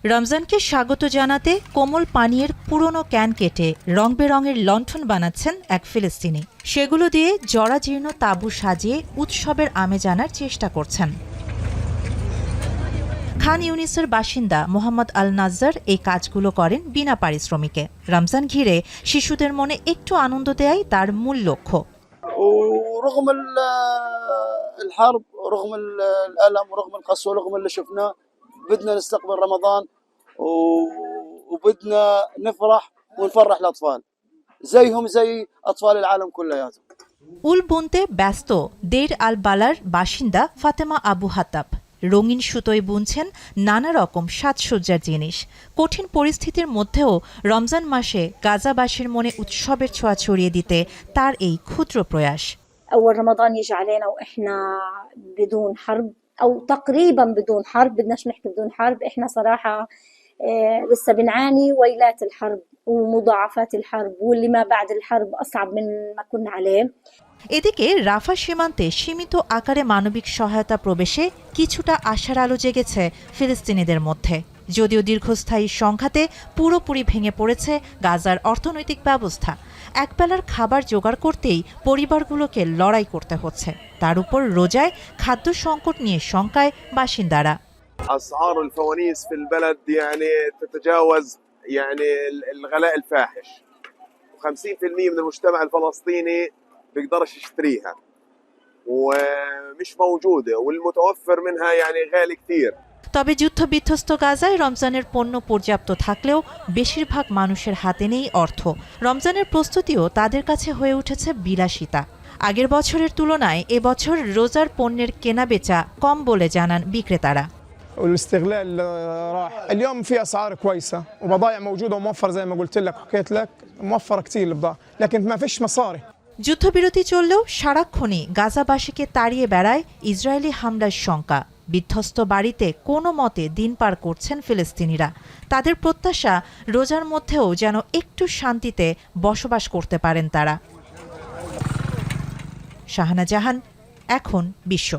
রমজানকে স্বাগত জানাতে কোমল পানীয়ের পুরনো ক্যান কেটে রং বেরঙের লণ্ঠন বানাচ্ছেন এক ফিলিস্তিনি। সেগুলো দিয়ে জরাজীর্ণ তাঁবু সাজিয়ে উৎসবের আমেজ আনার চেষ্টা করছেন। খান ইউনিসের বাসিন্দা মোহাম্মদ আল নাজ্জার এই কাজগুলো করেন বিনা পারিশ্রমিকে। রমজান ঘিরে শিশুদের মনে একটু আনন্দ দেয়াই তার মূল লক্ষ্য। ورغم الحرب ورغم الألم ورغم القسوة ورغم اللي شفناه بدنا نستقبل رمضان وبدنا نفرح ونفرح الأطفال زيهم زي أطفال العالم كلياتهم। উল বুনতে ব্যস্ত দের আল বালার বাসিন্দা ফাতেমা আবু হাতাব রঙিন সুতোয় বুনছেন নানা রকম সাজসজ্জার জিনিস। কঠিন পরিস্থিতির মধ্যেও রমজান মাসে গাজাবাসীর মনে উৎসবের ছোঁয়া ছড়িয়ে দিতে তার এই ক্ষুদ্র প্রয়াস। أول رمضان يجي علينا وإحنا بدون حرب أو تقريبا بدون حرب، بدناش نحكي بدون حرب، إحنا صراحة لسه بنعاني ويلات الحرب ومضاعفات الحرب واللي ما بعد الحرب أصعب من ما كنا عليه। এদিকে রাফা সীমান্তে সীমিত আকারে মানবিক সহায়তা প্রবেশে কিছুটা আশার আলো জেগেছে ফিলিস্তিনিদের মধ্যে। যদিও দীর্ঘস্থায়ী সংঘাতে পুরোপুরি ভেঙে পড়েছে গাজার অর্থনৈতিক ব্যবস্থা। একবেলার খাবার জোগাড় করতেই পরিবারগুলোকে লড়াই করতে হচ্ছে। তার উপর রোজায় খাদ্য সংকট নিয়ে শঙ্কায় বাসিন্দারা। أسعار الفوانيس في البلد يعني تتجاوز يعني الغلاء الفاحش، و50% من المجتمع الفلسطيني بيقدرش يشتريها ومش موجودة والمتوفر منها يعني غالي كتير। তবে যুদ্ধবিধ্বস্ত গাজায় রমজানের পণ্য পর্যাপ্ত থাকলেও বেশিরভাগ মানুষের হাতে নেই অর্থ। রমজানের প্রস্তুতিও তাদের কাছে হয়ে উঠেছে বিলাসিতা। আগের বছরের তুলনায় এবছর রোজার পণ্যের কেনাবেচা কম বলে জানান বিক্রেতারা। والاستغلال راح. اليوم في اسعار كويسه وبضائع موجوده وموفر زي ما قلت لك وحكيت لك موفره كثير البضاعه لكن ما فيش مصاري। যুদ্ধবিরতি চললেও সারাক্ষণই গাজাবাসীকে তাড়িয়ে বেড়ায় ইসরায়েলি হামলার শঙ্কা। বিধ্বস্ত বাড়িতে কোনো মতে দিন পার করছেন ফিলিস্তিনিরা। তাদের প্রত্যাশা রোজার মধ্যেও যেন একটু শান্তিতে বসবাস করতে পারেন তারা। শাহানা জাহান, এখন বিশ্ব।